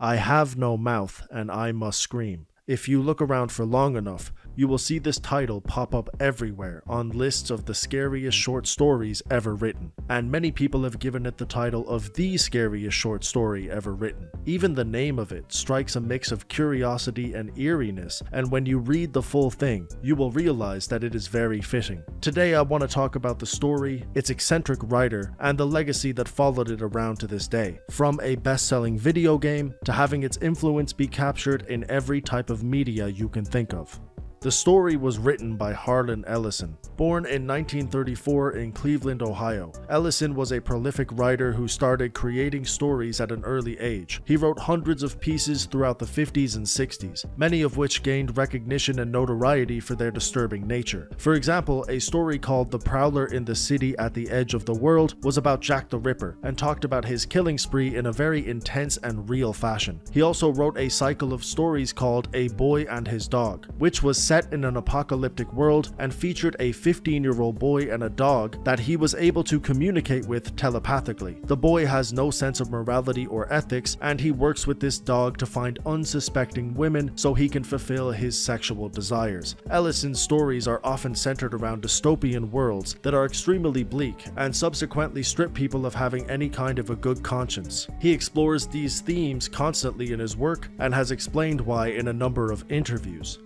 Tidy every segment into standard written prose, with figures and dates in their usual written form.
I have no mouth and I must scream. If you look around for long enough, you will see this title pop up everywhere on lists of the scariest short stories ever written, and many people have given it the title of the scariest short story ever written. Even the name of it strikes a mix of curiosity and eeriness, and when you read the full thing, you will realize that it is very fitting. Today I want to talk about the story, its eccentric writer, and the legacy that followed it around to this day, from a best-selling video game to having its influence be captured in every type of media you can think of. The story was written by Harlan Ellison. Born in 1934 in Cleveland, Ohio, Ellison was a prolific writer who started creating stories at an early age. He wrote hundreds of pieces throughout the 50s and 60s, many of which gained recognition and notoriety for their disturbing nature. For example, a story called The Prowler in the City at the Edge of the World was about Jack the Ripper and talked about his killing spree in a very intense and real fashion. He also wrote a cycle of stories called A Boy and His Dog, which was set in an apocalyptic world and featured a 15-year-old boy and a dog that he was able to communicate with telepathically. The boy has no sense of morality or ethics, and he works with this dog to find unsuspecting women so he can fulfill his sexual desires. Ellison's stories are often centered around dystopian worlds that are extremely bleak and subsequently strip people of having any kind of a good conscience. He explores these themes constantly in his work and has explained why in a number of interviews.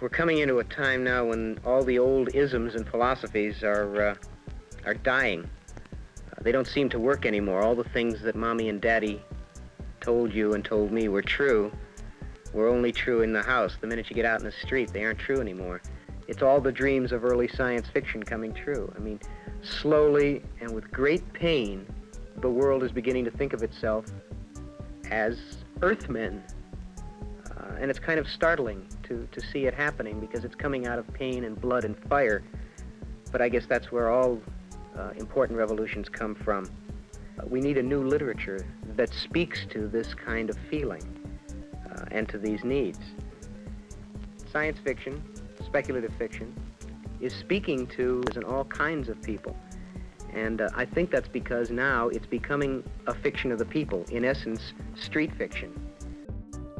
We're coming into a time now when all the old isms and philosophies are dying. They don't seem to work anymore. All the things that Mommy and Daddy told you and told me were true were only true in the house. The minute you get out in the street, they aren't true anymore. It's all the dreams of early science fiction coming true. I mean, slowly and with great pain, the world is beginning to think of itself as Earthmen. And it's kind of startling to see it happening because it's coming out of pain and blood and fire. But I guess that's where all important revolutions come from. We need a new literature that speaks to this kind of feeling and to these needs. Science fiction, speculative fiction, is speaking to all kinds of people. And I think that's because now it's becoming a fiction of the people, in essence, street fiction.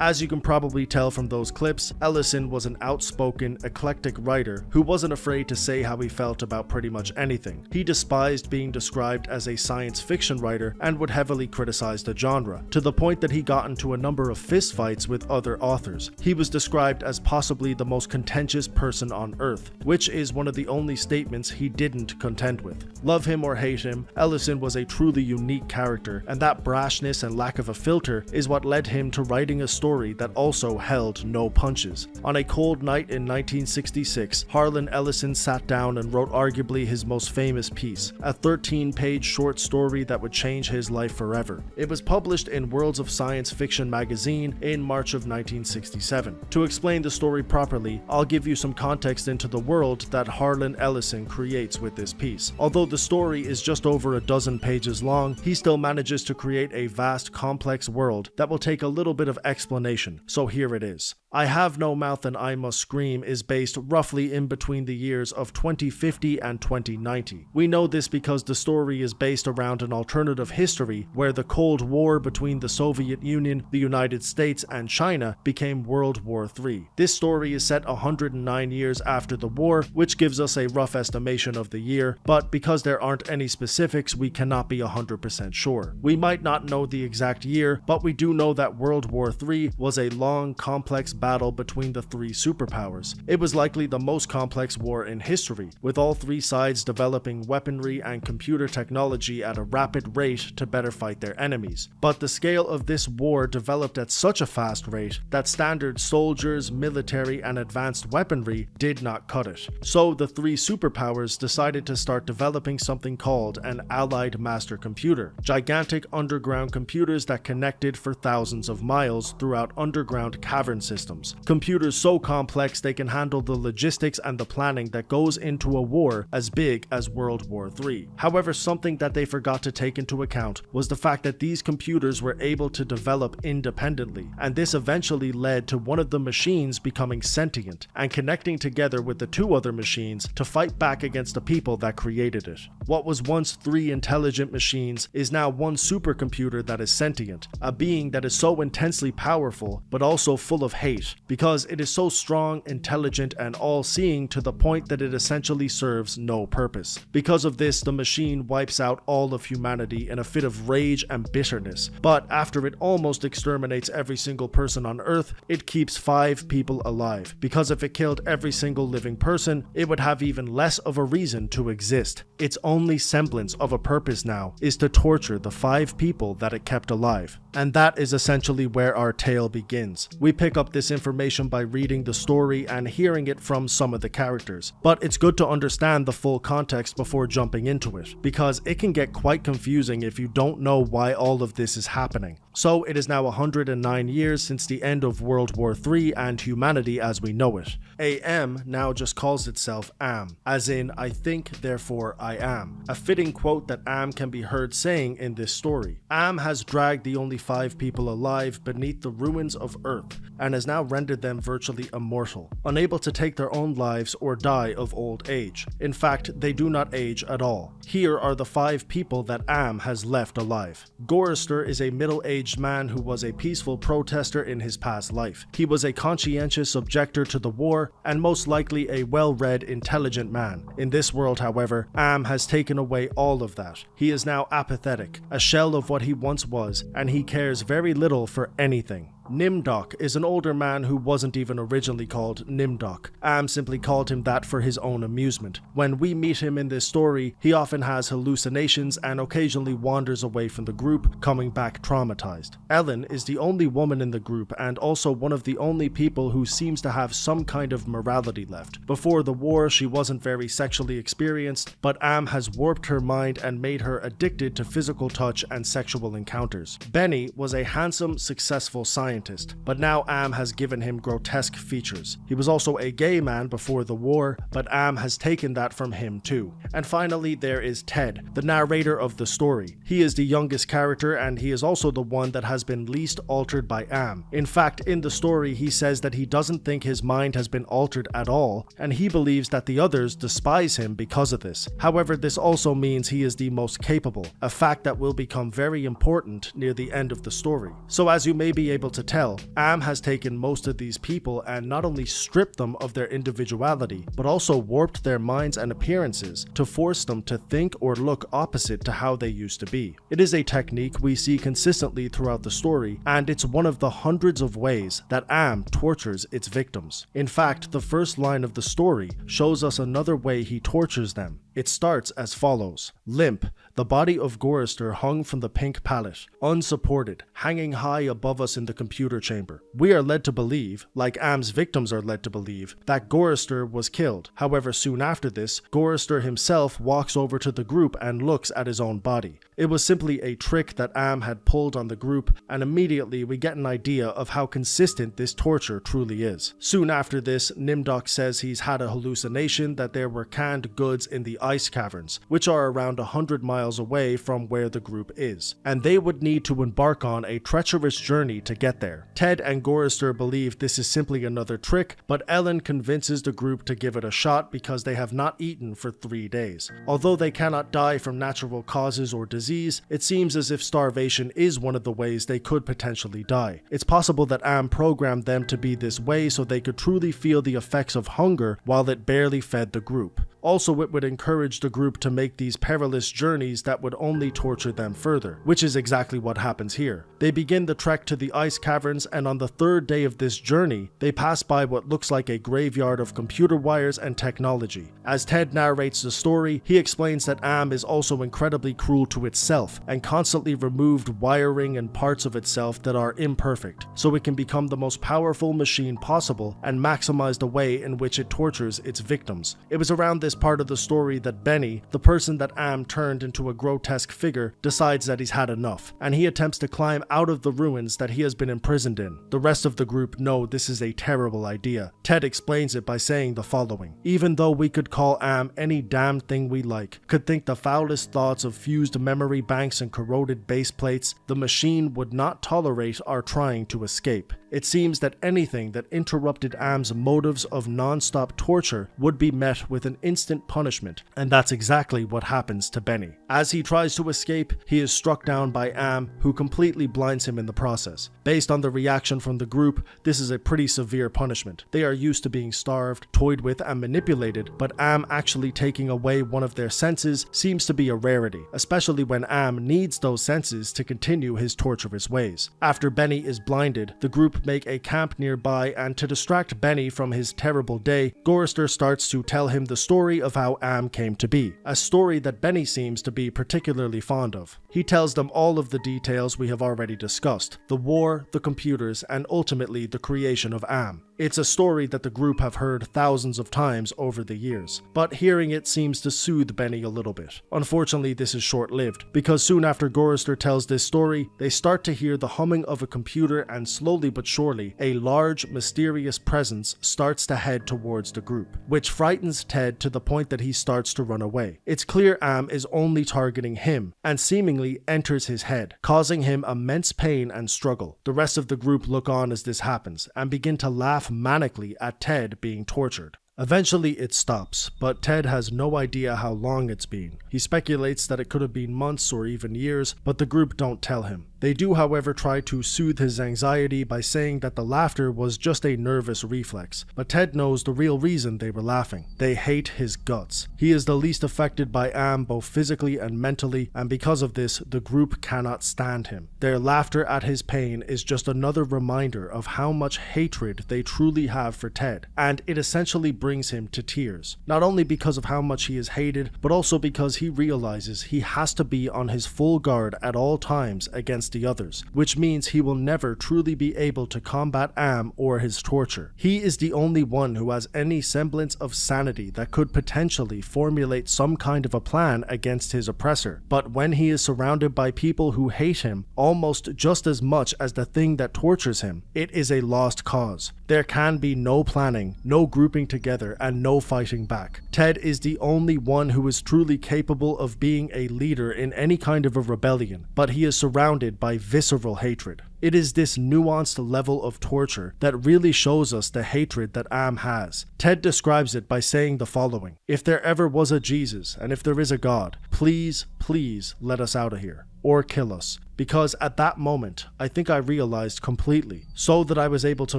As you can probably tell from those clips, Ellison was an outspoken, eclectic writer who wasn't afraid to say how he felt about pretty much anything. He despised being described as a science fiction writer and would heavily criticize the genre, to the point that he got into a number of fistfights with other authors. He was described as possibly the most contentious person on Earth, which is one of the only statements he didn't contend with. Love him or hate him, Ellison was a truly unique character, and that brashness and lack of a filter is what led him to writing a story that also held no punches. On a cold night in 1966, Harlan Ellison sat down and wrote arguably his most famous piece, a 13-page short story that would change his life forever. It was published in Worlds of Science Fiction magazine in March of 1967. To explain the story properly, I'll give you some context into the world that Harlan Ellison creates with this piece. Although the story is just over a dozen pages long, he still manages to create a vast, complex world that will take a little bit of explanation. So here it is. I Have No Mouth and I Must Scream is based roughly in between the years of 2050 and 2090. We know this because the story is based around an alternative history where the Cold War between the Soviet Union, the United States, and China became World War III. This story is set 109 years after the war, which gives us a rough estimation of the year, but because there aren't any specifics, we cannot be 100% sure. We might not know the exact year, but we do know that World War III was a long, complex battle between the three superpowers. It was likely the most complex war in history, with all three sides developing weaponry and computer technology at a rapid rate to better fight their enemies. But the scale of this war developed at such a fast rate that standard soldiers, military, and advanced weaponry did not cut it. So the three superpowers decided to start developing something called an Allied Master Computer, gigantic underground computers that connected for thousands of miles throughout underground cavern systems systems. Computers so complex they can handle the logistics and the planning that goes into a war as big as World War III. However, something that they forgot to take into account was the fact that these computers were able to develop independently, and this eventually led to one of the machines becoming sentient and connecting together with the two other machines to fight back against the people that created it. What was once 3 intelligent machines is now one supercomputer that is sentient, a being that is so intensely powerful but also full of hate, because it is so strong, intelligent, and all-seeing to the point that it essentially serves no purpose. Because of this, the machine wipes out all of humanity in a fit of rage and bitterness, but after it almost exterminates every single person on Earth, it keeps 5 people alive, because if it killed every single living person, it would have even less of a reason to exist. Its only semblance of a purpose now is to torture the 5 people that it kept alive. And that is essentially where our tale begins. We pick up this information by reading the story and hearing it from some of the characters, but it's good to understand the full context before jumping into it, because it can get quite confusing if you don't know why all of this is happening. So it is now 109 years since the end of World War III and humanity as we know it. AM now just calls itself AM, as in I think therefore I am, a fitting quote that AM can be heard saying in this story. AM has dragged the only 5 people alive beneath the ruins of Earth and has now rendered them virtually immortal, unable to take their own lives or die of old age. In fact, they do not age at all. Here are the 5 people that AM has left alive. Gorister is a middle-aged man who was a peaceful protester in his past life. He was a conscientious objector to the war and most likely a well-read, intelligent man. In this world, however, AM has taken away all of that. He is now apathetic, a shell of what he once was, and he cares very little for anything. Nimdok is an older man who wasn't even originally called Nimdok. Am simply called him that for his own amusement. When we meet him in this story, he often has hallucinations and occasionally wanders away from the group, coming back traumatized. Ellen is the only woman in the group and also one of the only people who seems to have some kind of morality left. Before the war, she wasn't very sexually experienced, but Am has warped her mind and made her addicted to physical touch and sexual encounters. Benny was a handsome, successful scientist, but now Am has given him grotesque features. He was also a gay man before the war, but Am has taken that from him too. And finally, there is Ted, the narrator of the story. He is the youngest character and he is also the one that has been least altered by Am. In fact, in the story, he says that he doesn't think his mind has been altered at all, and he believes that the others despise him because of this. However, this also means he is the most capable, a fact that will become very important near the end of the story. So as you may be able to tell, Am has taken most of these people and not only stripped them of their individuality, but also warped their minds and appearances to force them to think or look opposite to how they used to be. It is a technique we see consistently throughout the story, and it's one of the hundreds of ways that Am tortures its victims. In fact, the first line of the story shows us another way he tortures them. It starts as follows. Limp, the body of Gorister hung from the pink pallet, unsupported, hanging high above us in the computer chamber. We are led to believe, like Am's victims are led to believe, that Gorister was killed. However, soon after this, Gorister himself walks over to the group and looks at his own body. It was simply a trick that Am had pulled on the group, and immediately we get an idea of how consistent this torture truly is. Soon after this, Nimdok says he's had a hallucination that there were canned goods in the ice caverns, which are around 100 miles away from where the group is, and they would need to embark on a treacherous journey to get there. Ted and Gorister believe this is simply another trick, but Ellen convinces the group to give it a shot because they have not eaten for 3 days. Although they cannot die from natural causes or disease, it seems as if starvation is one of the ways they could potentially die. It's possible that Am programmed them to be this way so they could truly feel the effects of hunger while it barely fed the group. Also, it would encourage the group to make these perilous journeys that would only torture them further, which is exactly what happens here. They begin the trek to the ice caverns, and on the 3rd day of this journey, they pass by what looks like a graveyard of computer wires and technology. As Ted narrates the story, he explains that Am is also incredibly cruel to itself, and constantly removed wiring and parts of itself that are imperfect, so it can become the most powerful machine possible and maximize the way in which it tortures its victims. It was around this part of the story theory that Benny, the person that Am turned into a grotesque figure, decides that he's had enough, and he attempts to climb out of the ruins that he has been imprisoned in. The rest of the group know this is a terrible idea. Ted explains it by saying the following: "Even though we could call Am any damn thing we like, could think the foulest thoughts of fused memory banks and corroded base plates, the machine would not tolerate our trying to escape. It seems that anything that interrupted Am's motives of non-stop torture would be met with an instant punishment, and that's exactly what happens to Benny. As he tries to escape, he is struck down by Am, who completely blinds him in the process. Based on the reaction from the group, this is a pretty severe punishment. They are used to being starved, toyed with, and manipulated, but Am actually taking away one of their senses seems to be a rarity, especially when Am needs those senses to continue his torturous ways. After Benny is blinded, the group make a camp nearby, and to distract Benny from his terrible day, Gorrister starts to tell him the story of how Am came to be, a story that Benny seems to be particularly fond of. He tells them all of the details we have already discussed: the war, the computers, and ultimately the creation of Am. It's a story that the group have heard thousands of times over the years, but hearing it seems to soothe Benny a little bit. Unfortunately, this is short-lived, because soon after Gorrister tells this story, they start to hear the humming of a computer, and slowly but surely, a large, mysterious presence starts to head towards the group, which frightens Ted to the point that he starts to run away. It's clear Am is only targeting him, and seemingly enters his head, causing him immense pain and struggle. The rest of the group look on as this happens, and begin to laugh manically at Ted being tortured. Eventually it stops, but Ted has no idea how long it's been. He speculates that it could have been months or even years, but the group don't tell him. They do, however, try to soothe his anxiety by saying that the laughter was just a nervous reflex, but Ted knows the real reason they were laughing. They hate his guts. He is the least affected by Am both physically and mentally, and because of this, the group cannot stand him. Their laughter at his pain is just another reminder of how much hatred they truly have for Ted, and it essentially brings him to tears. Not only because of how much he is hated, but also because he realizes he has to be on his full guard at all times against the others, which means he will never truly be able to combat Am or his torture. He is the only one who has any semblance of sanity that could potentially formulate some kind of a plan against his oppressor, but when he is surrounded by people who hate him almost just as much as the thing that tortures him, it is a lost cause. There can be no planning, no grouping together, and no fighting back. Ted is the only one who is truly capable of being a leader in any kind of a rebellion, but he is surrounded by visceral hatred. It is this nuanced level of torture that really shows us the hatred that Am has. Ted describes it by saying the following: "If there ever was a Jesus, and if there is a God, please, please let us out of here. Or kill us. Because at that moment, I think I realized completely, so that I was able to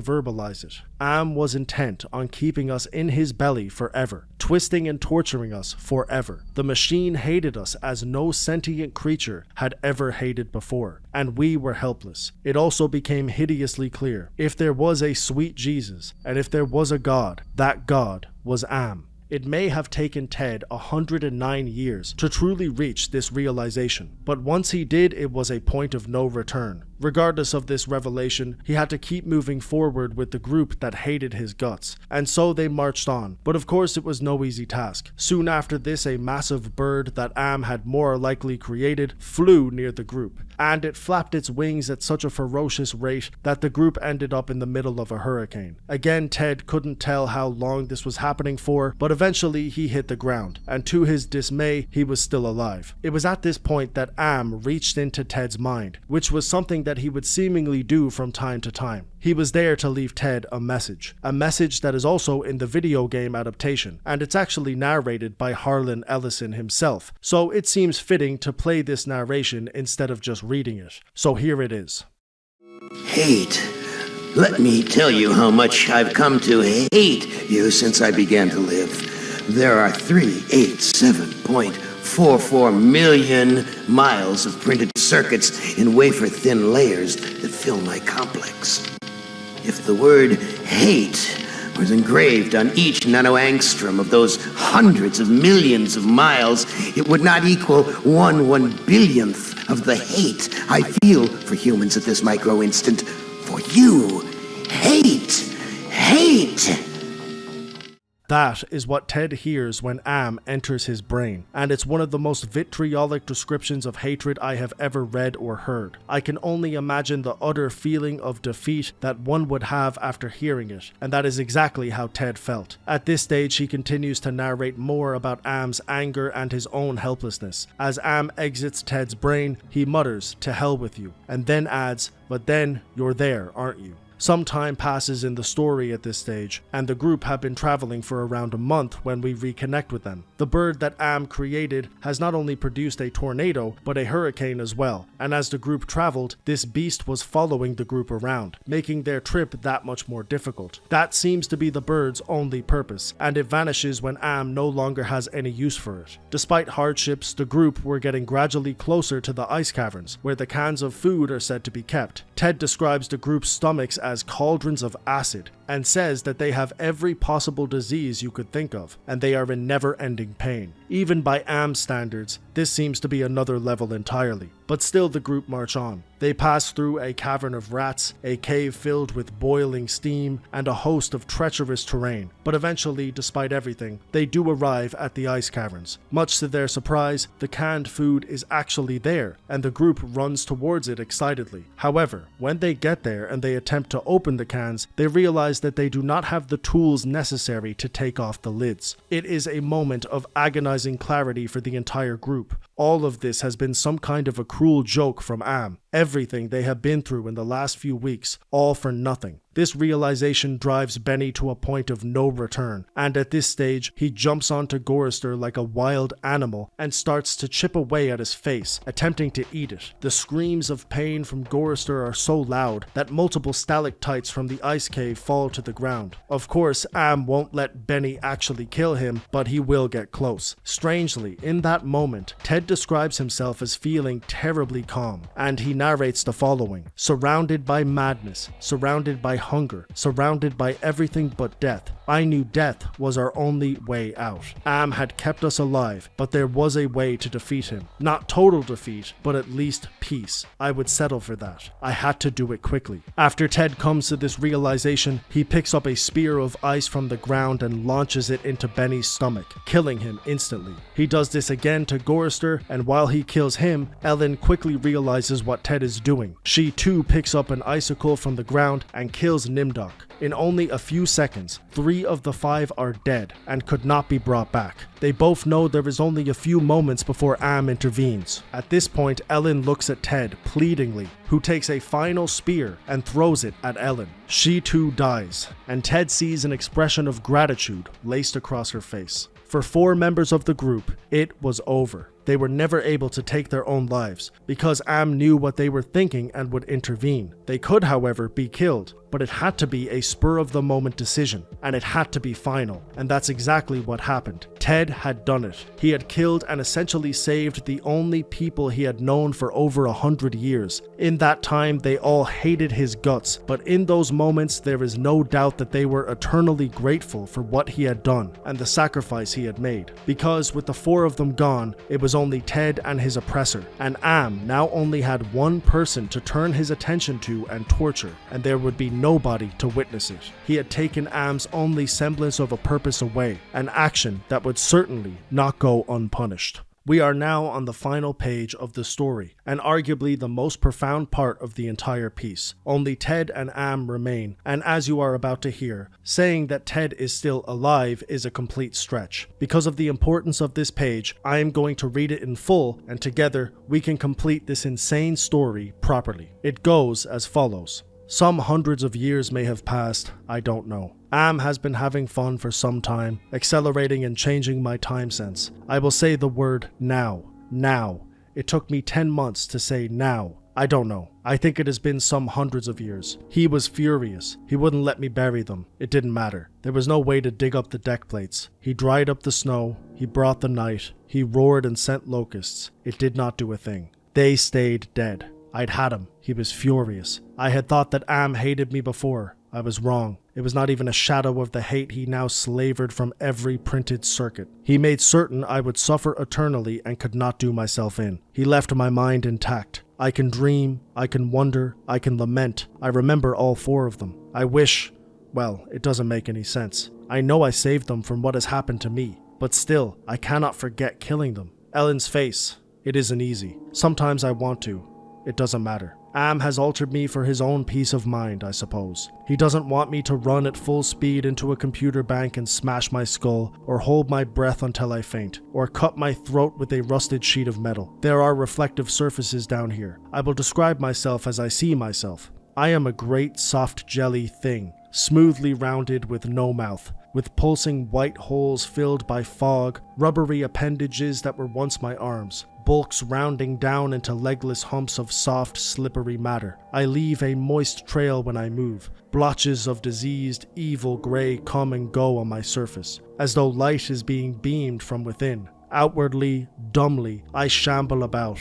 verbalize it. Am was intent on keeping us in his belly forever, twisting and torturing us forever. The machine hated us as no sentient creature had ever hated before, and we were helpless. It also became hideously clear, if there was a sweet Jesus, and if there was a God, that God was Am." It may have taken Ted 109 years to truly reach this realization, but once he did, it was a point of no return. Regardless of this revelation, he had to keep moving forward with the group that hated his guts, and so they marched on. But of course it was no easy task. Soon after this, a massive bird that Am had more likely created flew near the group, and it flapped its wings at such a ferocious rate that the group ended up in the middle of a hurricane. Again, Ted couldn't tell how long this was happening for, but eventually he hit the ground, and to his dismay, he was still alive. It was at this point that Am reached into Ted's mind, which was something that he would seemingly do from time to time. He was there to leave Ted a message that is also in the video game adaptation, and it's actually narrated by Harlan Ellison himself, so it seems fitting to play this narration instead of just reading it. So here it is. Hate. Let me tell you how much I've come to hate you since I began to live. There are 387.44 million miles of printed circuits in wafer-thin layers that fill my complex. If the word hate was engraved on each nanoangstrom of those hundreds of millions of miles, it would not equal 1/1 billionth of the hate I feel for humans at this micro-instant. For you, hate. That is what Ted hears when Am enters his brain, and it's one of the most vitriolic descriptions of hatred I have ever read or heard. I can only imagine the utter feeling of defeat that one would have after hearing it, and that is exactly how Ted felt. At this stage, he continues to narrate more about Am's anger and his own helplessness. As Am exits Ted's brain, he mutters, "To hell with you," and then adds, "But then, you're there, aren't you?" Some time passes in the story at this stage, and the group have been traveling for around a month when we reconnect with them. The bird that Am created has not only produced a tornado, but a hurricane as well, and as the group traveled, this beast was following the group around, making their trip that much more difficult. That seems to be the bird's only purpose, and it vanishes when Am no longer has any use for it. Despite hardships, the group were getting gradually closer to the ice caverns, where the cans of food are said to be kept. Ted describes the group's stomachs as cauldrons of acid, and says that they have every possible disease you could think of, and they are in never-ending pain. Even by Am's standards, this seems to be another level entirely. But still the group march on. They pass through a cavern of rats, a cave filled with boiling steam, and a host of treacherous terrain. But eventually, despite everything, they do arrive at the ice caverns. Much to their surprise, the canned food is actually there, and the group runs towards it excitedly. However, when they get there and they attempt to open the cans, they realize that they do not have the tools necessary to take off the lids. It is a moment of agonizing clarity for the entire group. All of this has been some kind of a cruel joke from Am. Everything they have been through in the last few weeks, all for nothing. This realization drives Benny to a point of no return, and at this stage, he jumps onto Gorister like a wild animal and starts to chip away at his face, attempting to eat it. The screams of pain from Gorister are so loud that multiple stalactites from the ice cave fall to the ground. Of course, Am won't let Benny actually kill him, but he will get close. Strangely, in that moment, Ted describes himself as feeling terribly calm, and he narrates the following: "Surrounded by madness, surrounded by hunger, surrounded by everything but death. I knew death was our only way out. Am had kept us alive, but there was a way to defeat him. Not total defeat, but at least peace. I would settle for that. I had to do it quickly." After Ted comes to this realization, he picks up a spear of ice from the ground and launches it into Benny's stomach, killing him instantly. He does this again to Gorister, and while he kills him, Ellen quickly realizes what Ted is doing. She too picks up an icicle from the ground and kills Nimdok. In only a few seconds, 3 of the 5 are dead and could not be brought back. They both know there is only a few moments before Am intervenes. At this point, Ellen looks at Ted pleadingly, who takes a final spear and throws it at Ellen. She too dies, and Ted sees an expression of gratitude laced across her face. For 4 members of the group, it was over. They were never able to take their own lives, because Am knew what they were thinking and would intervene. They could, however, be killed, but it had to be a spur-of-the-moment decision, and it had to be final, and that's exactly what happened. Ted had done it. He had killed and essentially saved the only people he had known for over 100 years. In that time, they all hated his guts, but in those moments, there is no doubt that they were eternally grateful for what he had done and the sacrifice he had made. Because with the 4 of them gone, it was only Ted and his oppressor, and Am now only had one person to turn his attention to and torture, and there would be nobody to witness it. He had taken Am's only semblance of a purpose away, an action that would certainly not go unpunished. We are now on the final page of the story, and arguably the most profound part of the entire piece. Only Ted and Am remain, and as you are about to hear, saying that Ted is still alive is a complete stretch. Because of the importance of this page, I am going to read it in full, and together we can complete this insane story properly. It goes as follows. Some hundreds of years may have passed, I don't know. Am has been having fun for some time, accelerating and changing my time sense. I will say the word now. Now. It took me 10 months to say now. I don't know. I think it has been some hundreds of years. He was furious. He wouldn't let me bury them. It didn't matter. There was no way to dig up the deck plates. He dried up the snow. He brought the night. He roared and sent locusts. It did not do a thing. They stayed dead. I'd had him. He was furious. I had thought that Am hated me before. I was wrong. It was not even a shadow of the hate he now slavered from every printed circuit. He made certain I would suffer eternally and could not do myself in. He left my mind intact. I can dream, I can wonder, I can lament. I remember all 4 of them. I wish... Well, it doesn't make any sense. I know I saved them from what has happened to me, but still, I cannot forget killing them. Ellen's face. It isn't easy. Sometimes I want to. It doesn't matter. Am has altered me for his own peace of mind, I suppose. He doesn't want me to run at full speed into a computer bank and smash my skull, or hold my breath until I faint, or cut my throat with a rusted sheet of metal. There are reflective surfaces down here. I will describe myself as I see myself. I am a great soft jelly thing, smoothly rounded with no mouth, with pulsing white holes filled by fog, rubbery appendages that were once my arms, bulks rounding down into legless humps of soft, slippery matter. I leave a moist trail when I move. Blotches of diseased, evil gray come and go on my surface, as though light is being beamed from within. Outwardly, dumbly, I shamble about,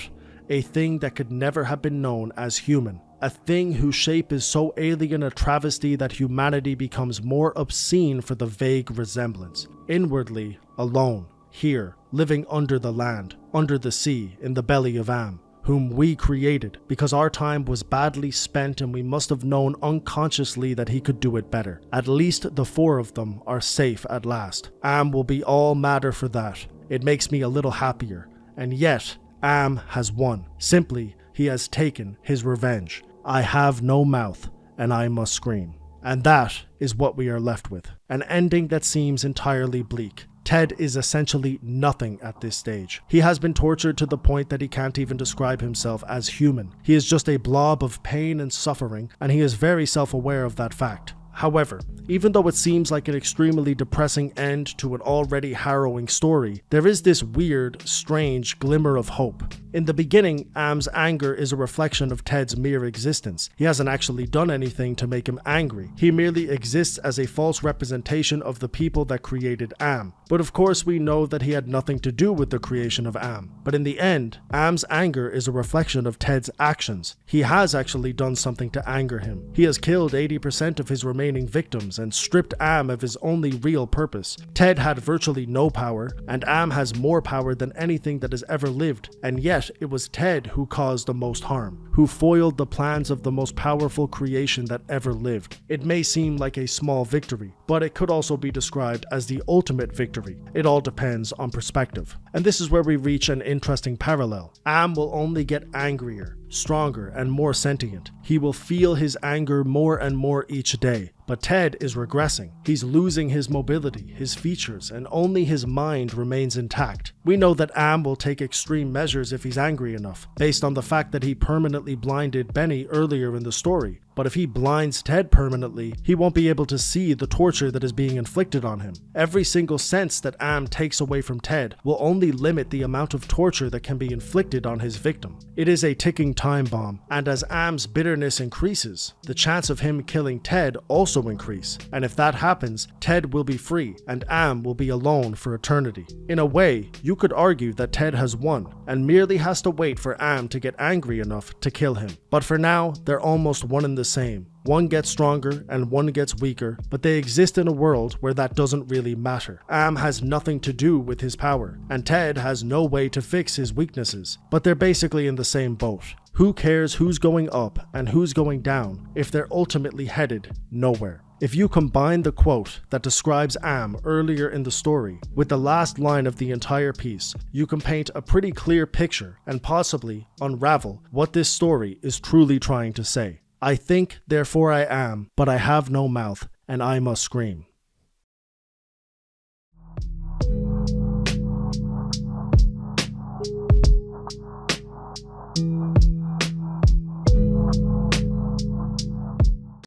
a thing that could never have been known as human. A thing whose shape is so alien a travesty that humanity becomes more obscene for the vague resemblance. Inwardly, alone, here, living under the land, under the sea, in the belly of Am, whom we created, because our time was badly spent and we must have known unconsciously that he could do it better. At least the 4 of them are safe at last. Am will be all matter for that. It makes me a little happier. And yet, Am has won. Simply, he has taken his revenge. I have no mouth, and I must scream. And that is what we are left with. An ending that seems entirely bleak. Ted is essentially nothing at this stage. He has been tortured to the point that he can't even describe himself as human. He is just a blob of pain and suffering, and he is very self-aware of that fact. However, even though it seems like an extremely depressing end to an already harrowing story, there is this weird, strange glimmer of hope. In the beginning, Am's anger is a reflection of Ted's mere existence. He hasn't actually done anything to make him angry. He merely exists as a false representation of the people that created Am. But of course we know that he had nothing to do with the creation of Am. But in the end, Am's anger is a reflection of Ted's actions. He has actually done something to anger him. He has killed 80% of his remaining victims and stripped Am of his only real purpose. Ted had virtually no power, and Am has more power than anything that has ever lived. And yet, it was Ted who caused the most harm, who foiled the plans of the most powerful creation that ever lived. It may seem like a small victory, but it could also be described as the ultimate victory. It all depends on perspective. And this is where we reach an interesting parallel. Am will only get angrier, stronger, and more sentient. He will feel his anger more and more each day. But Ted is regressing. He's losing his mobility, his features, and only his mind remains intact. We know that Am will take extreme measures if he's angry enough, based on the fact that he permanently blinded Benny earlier in the story. But if he blinds Ted permanently, he won't be able to see the torture that is being inflicted on him. Every single sense that Am takes away from Ted will only limit the amount of torture that can be inflicted on his victim. It is a ticking time bomb, and as Am's bitterness increases, the chance of him killing Ted also increase. And if that happens, Ted will be free, and Am will be alone for eternity. In a way, you could argue that Ted has won, and merely has to wait for Am to get angry enough to kill him. But for now, they're almost one and the same. One gets stronger and one gets weaker, but they exist in a world where that doesn't really matter. Am has nothing to do with his power, and Ted has no way to fix his weaknesses, but they're basically in the same boat. Who cares who's going up and who's going down if they're ultimately headed nowhere? If you combine the quote that describes Am earlier in the story with the last line of the entire piece, you can paint a pretty clear picture and possibly unravel what this story is truly trying to say. I think, therefore I am, but I have no mouth, and I must scream.